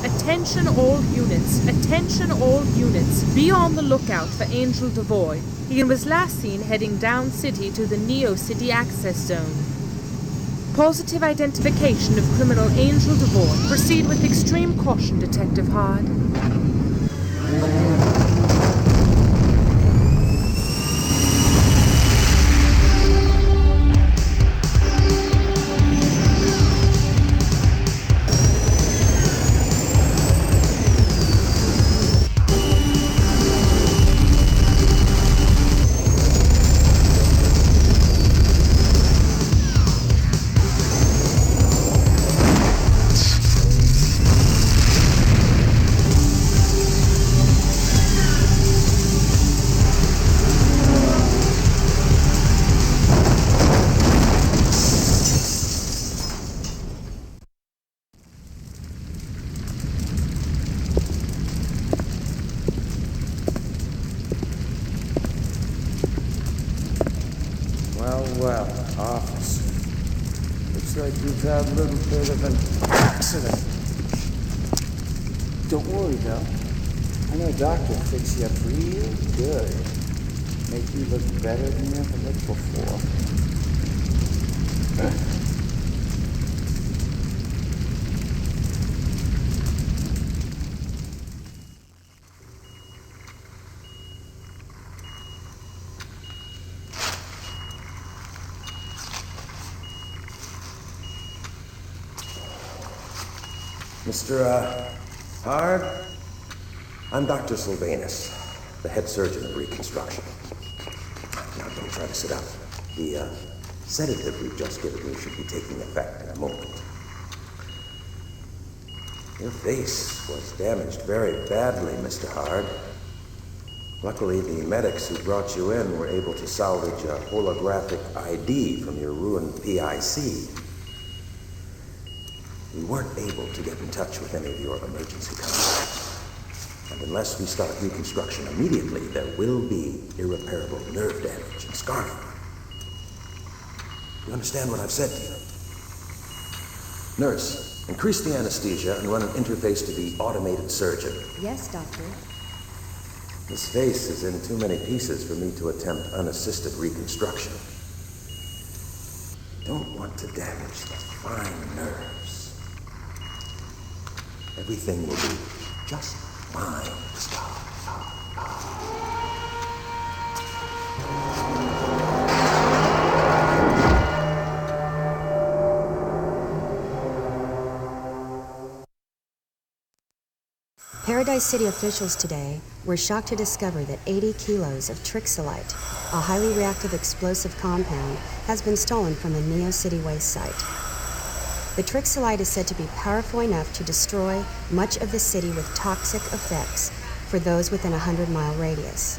Attention all units, attention all units. Be on the lookout for Angel Devoid. He was last seen heading down city to the Neo City access zone. Positive identification of criminal Angel Devoid. Proceed with extreme caution, Detective Hard. Well, officer. Looks like you've had a little bit of an accident. Don't worry, though. I know a doctor will fix you up real good. Make you look better than you ever looked before. Mr. Hard, I'm Dr. Sylvanus, the head surgeon of Reconstruction. Now, don't try to sit up. The sedative you've just given me should be taking effect in a moment. Your face was damaged very badly, Mr. Hard. Luckily, the medics who brought you in were able to salvage a holographic ID from your ruined PIC. We weren't able to get in touch with any of your emergency contacts. And unless we start reconstruction immediately, there will be irreparable nerve damage and scarring. You understand what I've said to you? Nurse, increase the anesthesia and run an interface to the automated surgeon. Yes, doctor. This face is in too many pieces for me to attempt unassisted reconstruction. Don't want to damage the fine nerves. Everything will be just fine, Scott. Paradise City officials today were shocked to discover that 80 kilos of trixolite, a highly reactive explosive compound, has been stolen from a Neo City waste site. The trixolite is said to be powerful enough to destroy much of the city with toxic effects for those within a 100-mile radius.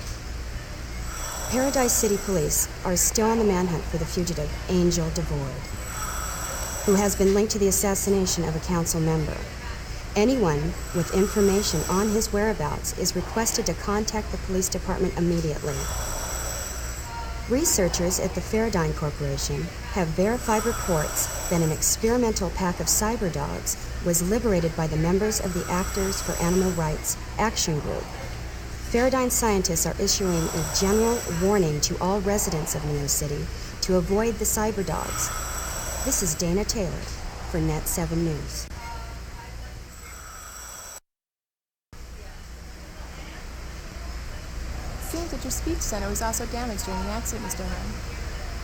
Paradise City police are still on the manhunt for the fugitive Angel Devoid, who has been linked to the assassination of a council member. Anyone with information on his whereabouts is requested to contact the police department immediately. Researchers at the Faradyne Corporation have verified reports that an experimental pack of cyber dogs was liberated by the members of the Actors for Animal Rights Action Group. Faradyne scientists are issuing a general warning to all residents of Neo City to avoid the cyber dogs. This is Dana Taylor for Net 7 News. Seems that your speech center was also damaged during the accident, Mr. Hearn.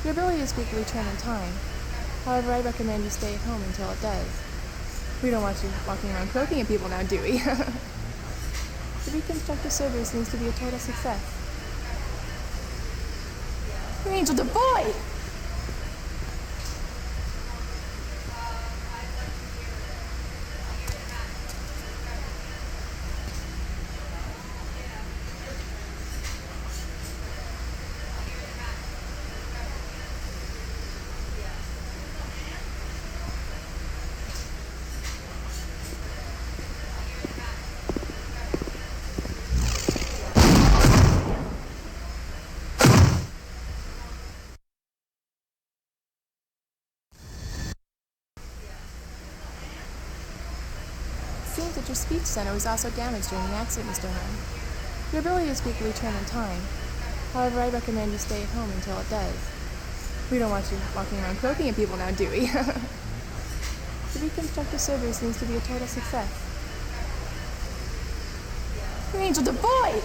Your ability to speak will return in time. However, I recommend you stay at home until it does. We don't want you walking around croaking at people now, do we? The reconstructive surgery seems to be a total success. Angel Devoid! Seems that your speech center was also damaged during the accident, Mr. Hearn. Your ability to speak will return in time. However, I recommend you stay at home until it does. We don't want you walking around croaking at people now, do we? The reconstructive surgery seems to be a total success. Angel Devoid!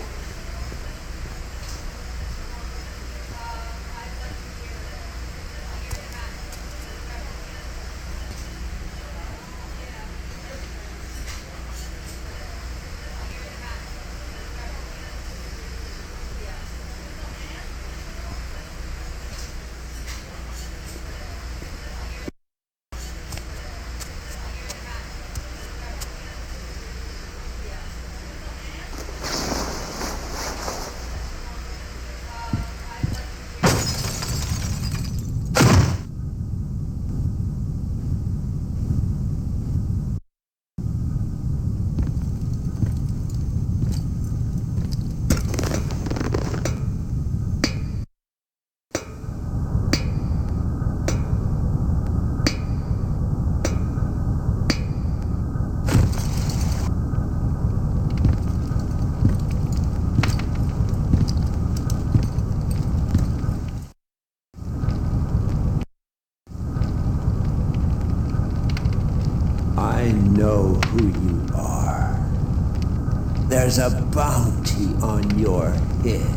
I know who you are. There's a bounty on your head.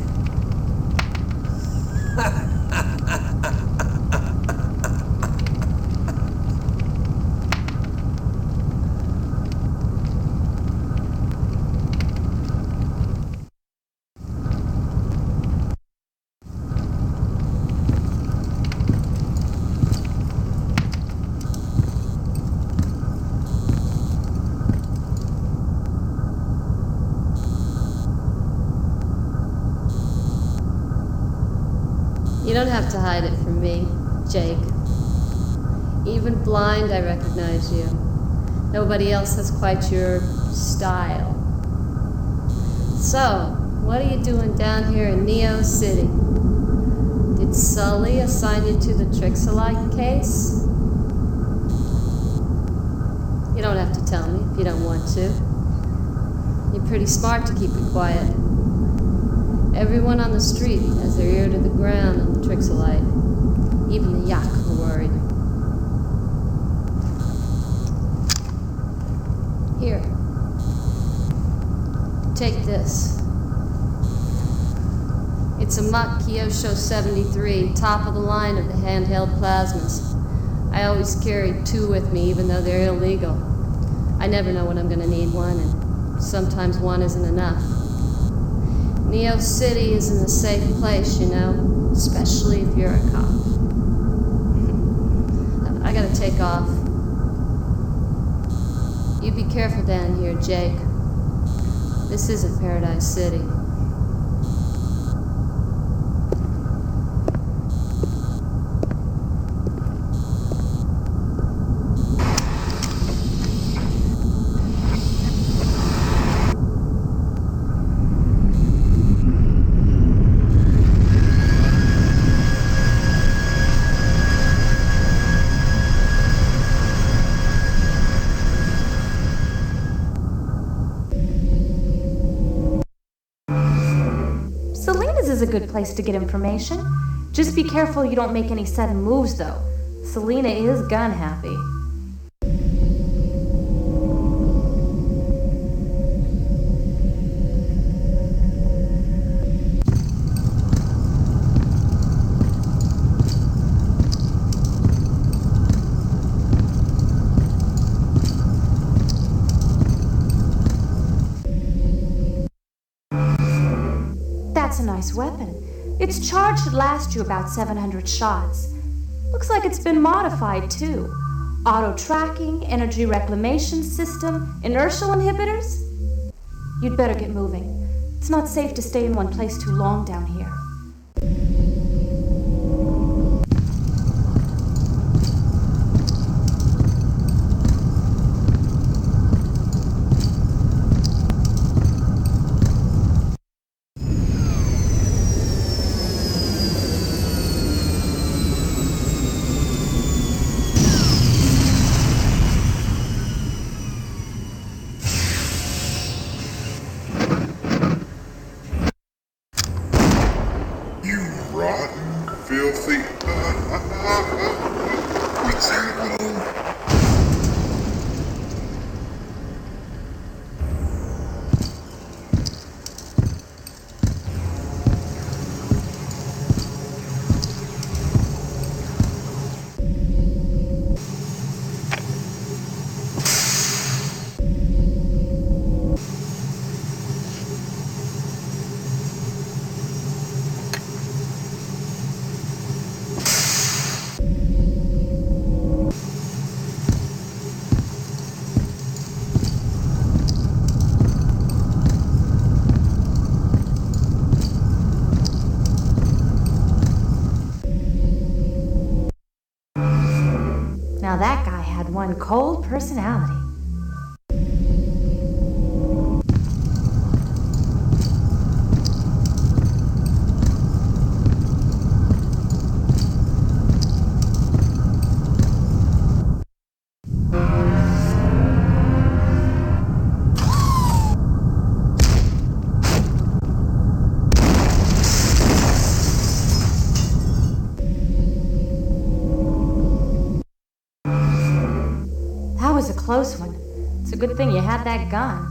You don't have to hide it from me, Jake. Even blind, I recognize you. Nobody else has quite your style. So, what are you doing down here in Neo City? Did Sully assign you to the Trixolite case? You don't have to tell me if you don't want to. You're pretty smart to keep it quiet. Everyone on the street has their ear to the ground on the Trixolite. Even the Yak are worried. Here. Take this. It's a Mach Kyosho 73, top of the line of the handheld plasmas. I always carry 2 with me, even though they're illegal. I never know when I'm gonna need one, and sometimes one isn't enough. Neo City isn't a safe place, you know, especially if you're a cop. I gotta take off. You be careful down here, Jake. This isn't Paradise City. a good place to get information. Just be careful you don't make any sudden moves, though. Selena is gun happy. That's a nice weapon. Its charge should last you about 700 shots. Looks like it's been modified, too. Auto-tracking, energy reclamation system, inertial inhibitors? You'd better get moving. It's not safe to stay in one place too long down here. Filthy. What's happening? Now that guy had one cold personality. That was a close one. It's a good thing you had that gun.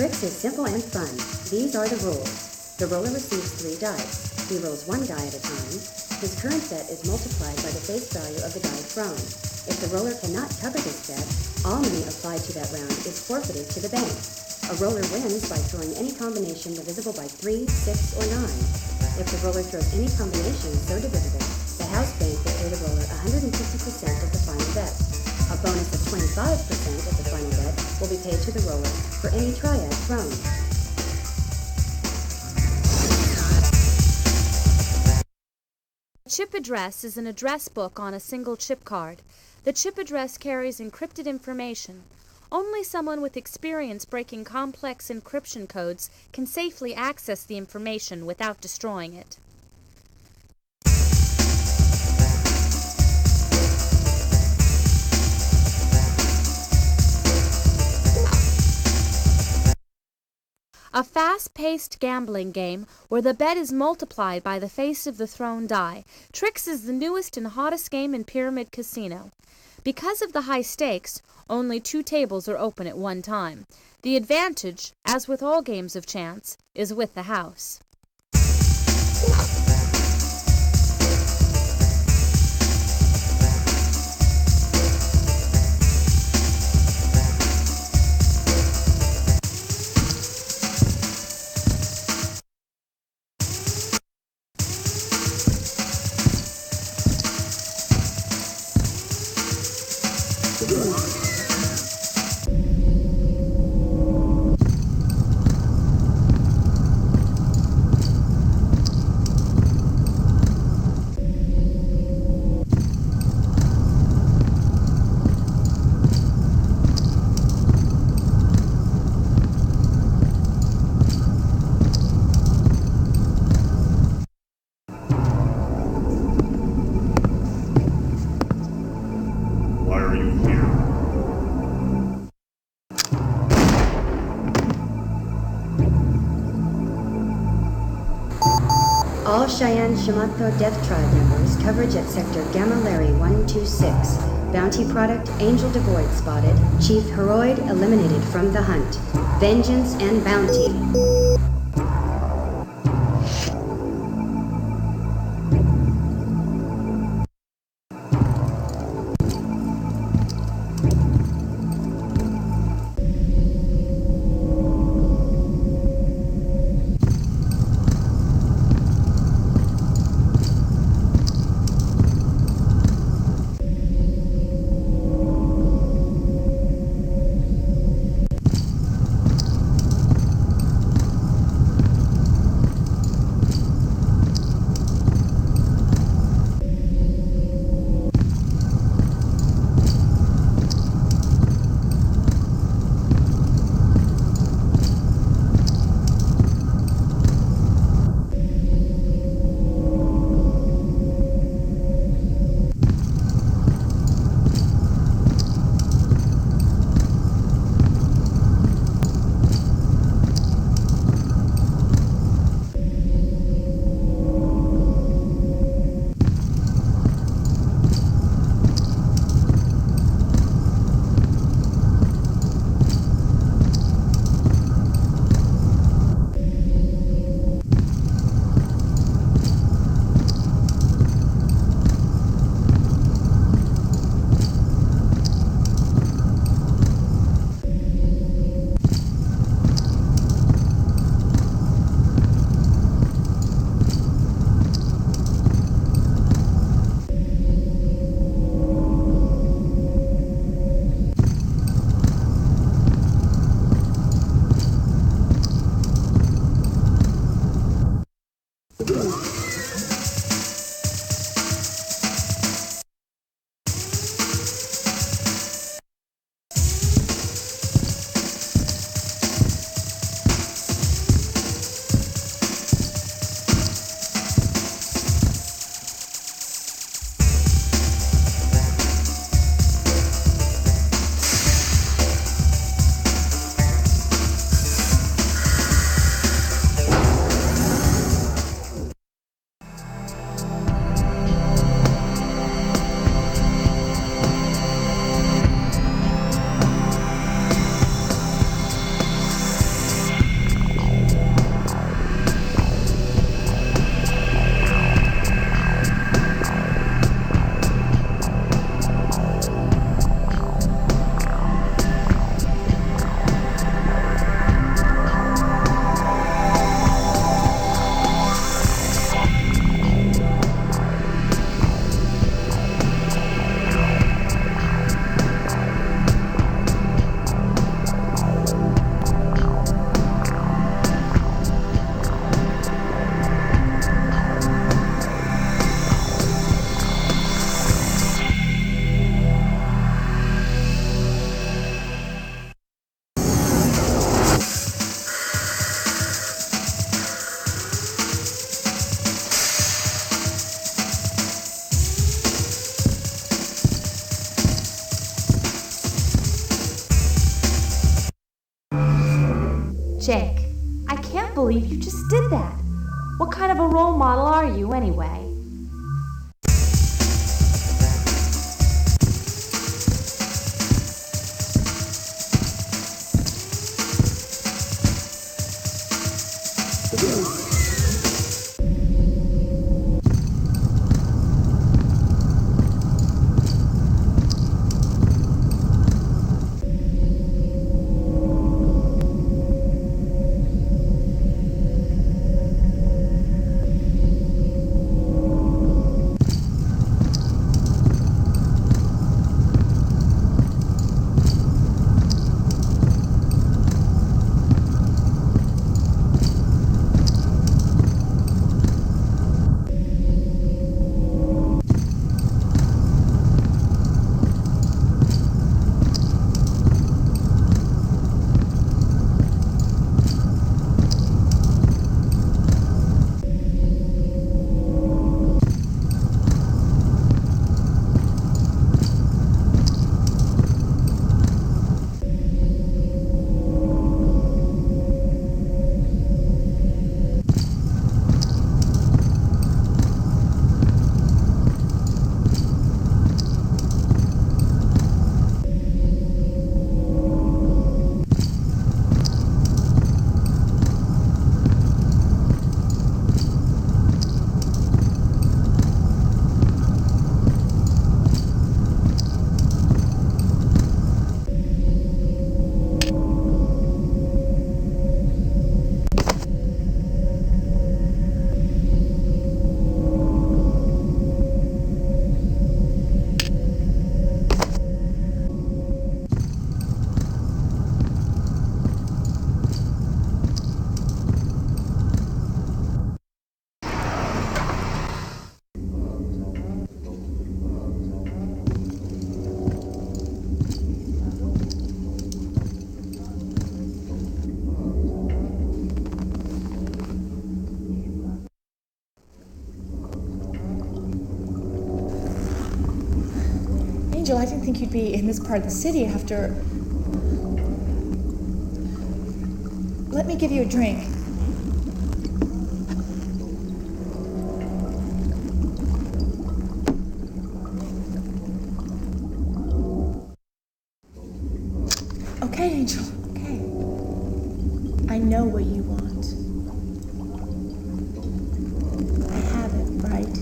Tricks is simple and fun. These are the rules. The roller receives 3 dice. He rolls 1 die at a time. His current bet is multiplied by the face value of the die thrown. If the roller cannot cover this bet, all money applied to that round is forfeited to the bank. A roller wins by throwing any combination divisible by 3, 6, or 9. If the roller throws any combination so divisible, the house bank will pay the roller 150% of the final bet. A bonus of 25% of the final bet will be paid to the roller for any triad thrown. Chip address is an address book on a single chip card. The chip address carries encrypted information. Only someone with experience breaking complex encryption codes can safely access the information without destroying it. A fast-paced gambling game where the bet is multiplied by the face of the thrown die. Tricks is the newest and hottest game in Pyramid Casino. Because of the high stakes, only 2 tables are open at one time. The advantage, as with all games of chance, is with the house. Why are you here? All Cheyenne Shamato Death Tribe members, coverage at Sector Gamma Larry 126. Bounty product Angel Devoid spotted. Chief Heroid eliminated from the hunt. Vengeance and bounty. believe you just did that. What kind of a role model are you, anyway? Angel, I didn't think you'd be in this part of the city after... Let me give you a drink. Okay, Angel, okay. I know what you want. I have it right here.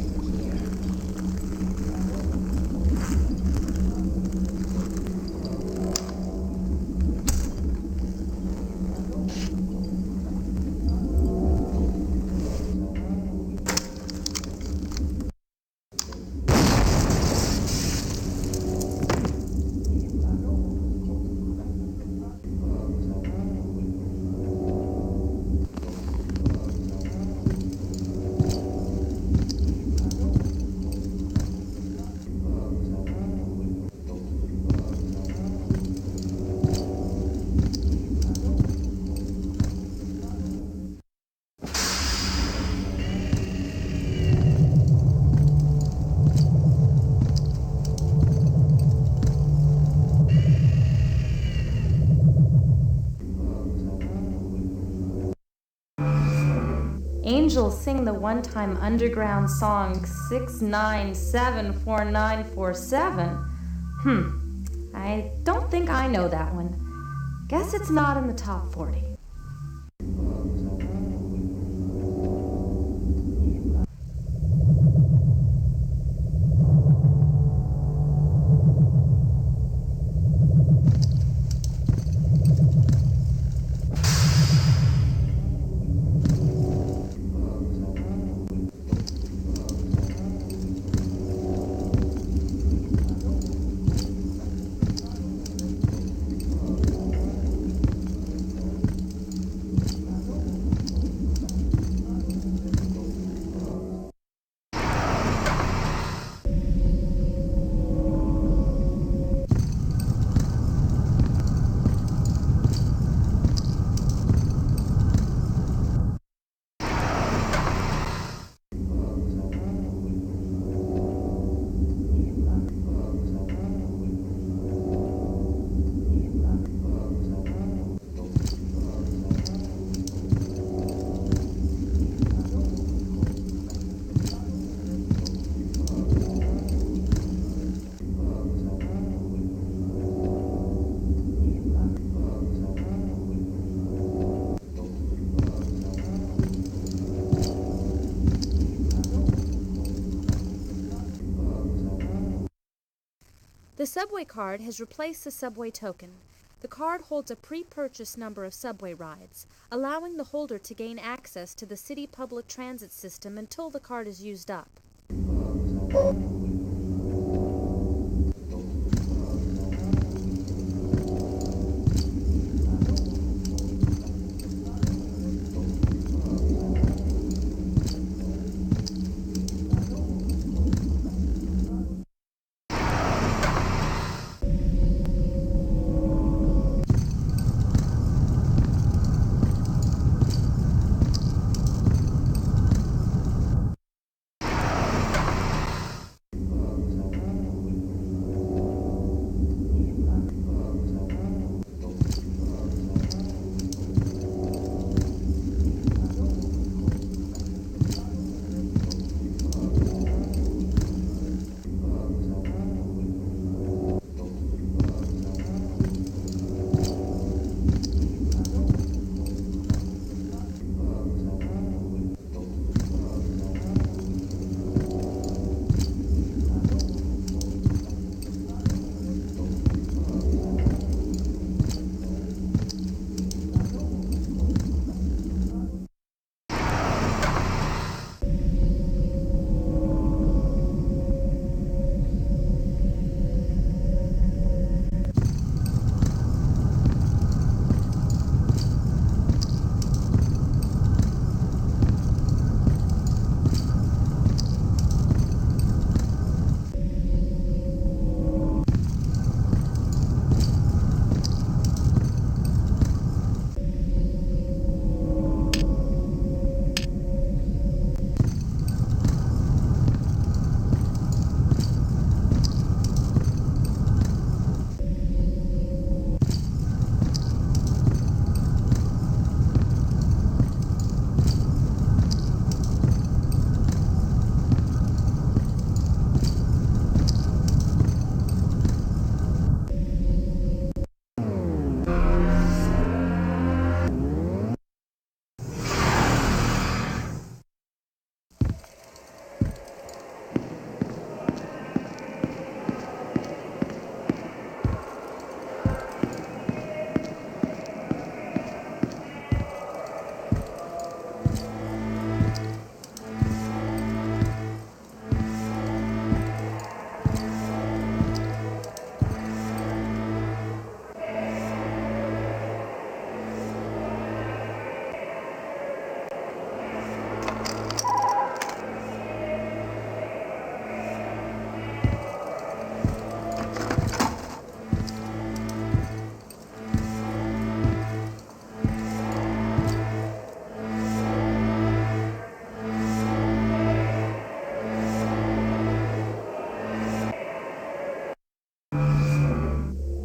Angels sing the one-time underground song 6974947. I don't think I know that one. Guess it's not in the top 40. The subway card has replaced the subway token. The card holds a pre-purchased number of subway rides, allowing the holder to gain access to the city public transit system until the card is used up.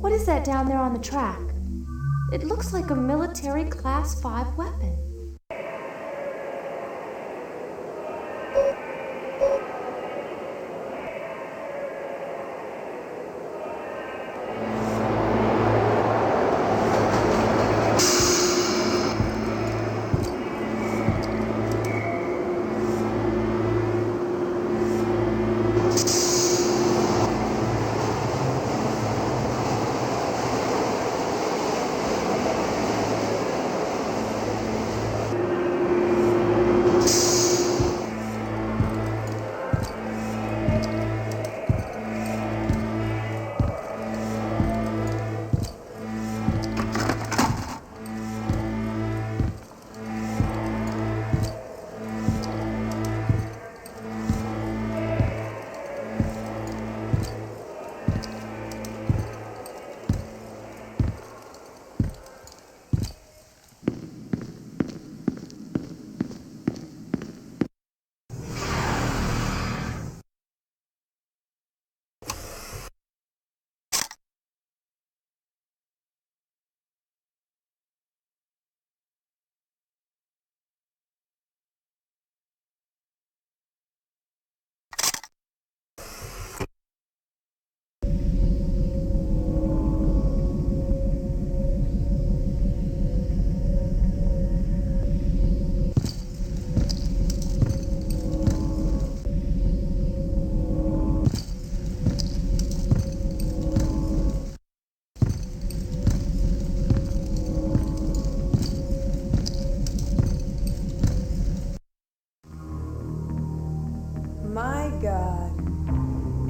What is that down there on the track? It looks like a military Class 5 weapon.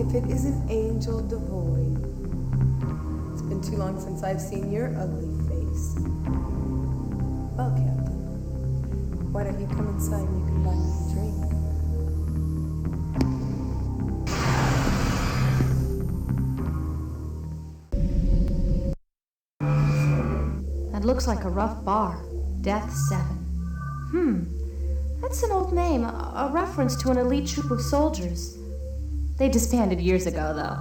if it isn't Angel Devoid. It's been too long since I've seen your ugly face. Well, Captain, why don't you come inside and you can buy me a drink? That looks like a rough bar. Death 7. That's an old name, a reference to an elite troop of soldiers. They disbanded years ago, though.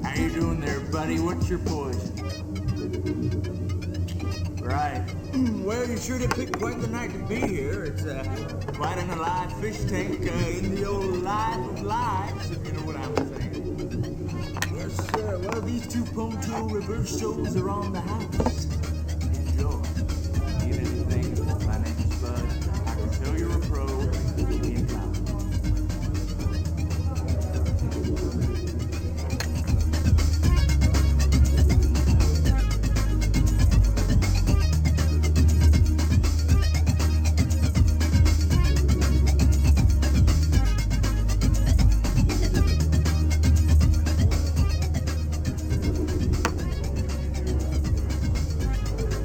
How you doing there, buddy? What's your poison? Right. Well, you sure did pick quite the night to be here. It's quite an alive fish tank in the old life of lives, if you know what I'm saying. Yes, sir. Well, these two Ponto reversos are on the house. Enjoy. Need anything? My name's Bud. I can tell you're a pro. Keep me in mind.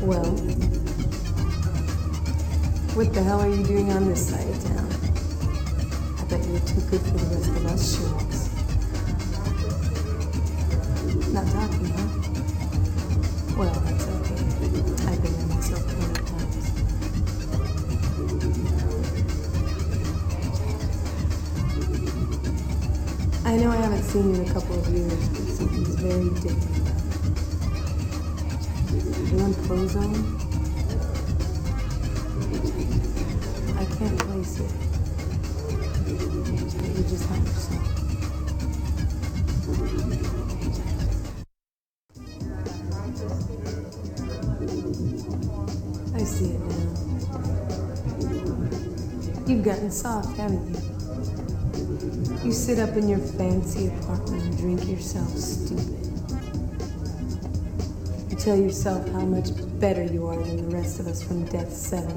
Well, what the hell are you doing on this side of town? I bet you're too good for the rest of us sharks. Not talking, huh? Well, that's okay. I've been there myself plenty of times. I know I haven't seen you in a couple of years, but something's very different. You want clothes on? I can't place it. You just help yourself. I see it now. You've gotten soft, haven't you? You sit up in your fancy apartment and drink yourself stupid. You tell yourself how much better you are than the rest of us from Death 7.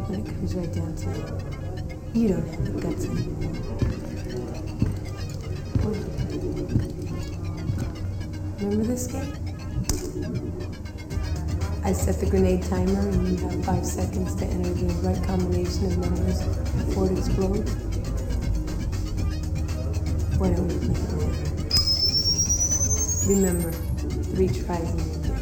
When it comes right down to it, you don't have the guts anymore. Remember this game? I set the grenade timer and you have 5 seconds to enter the right combination of numbers before it explodes. Why don't we play it later? Remember, 3 tries and you're good.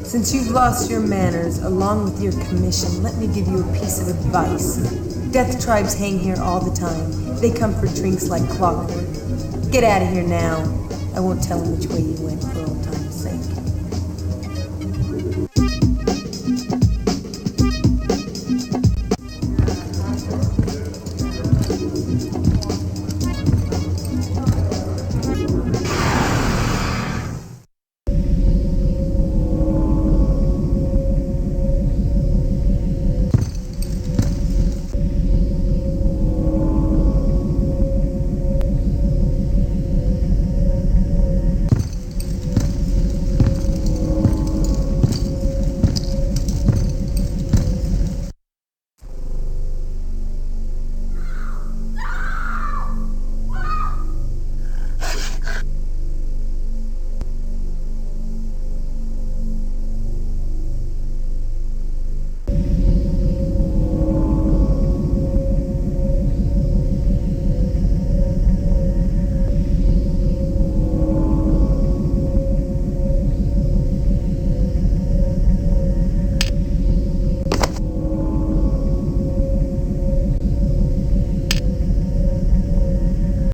Since you've lost your manners, along with your commission, let me give you a piece of advice. Death tribes hang here all the time. They come for drinks like clockwork. Get out of here now. I won't tell them which way you went for old time's sake.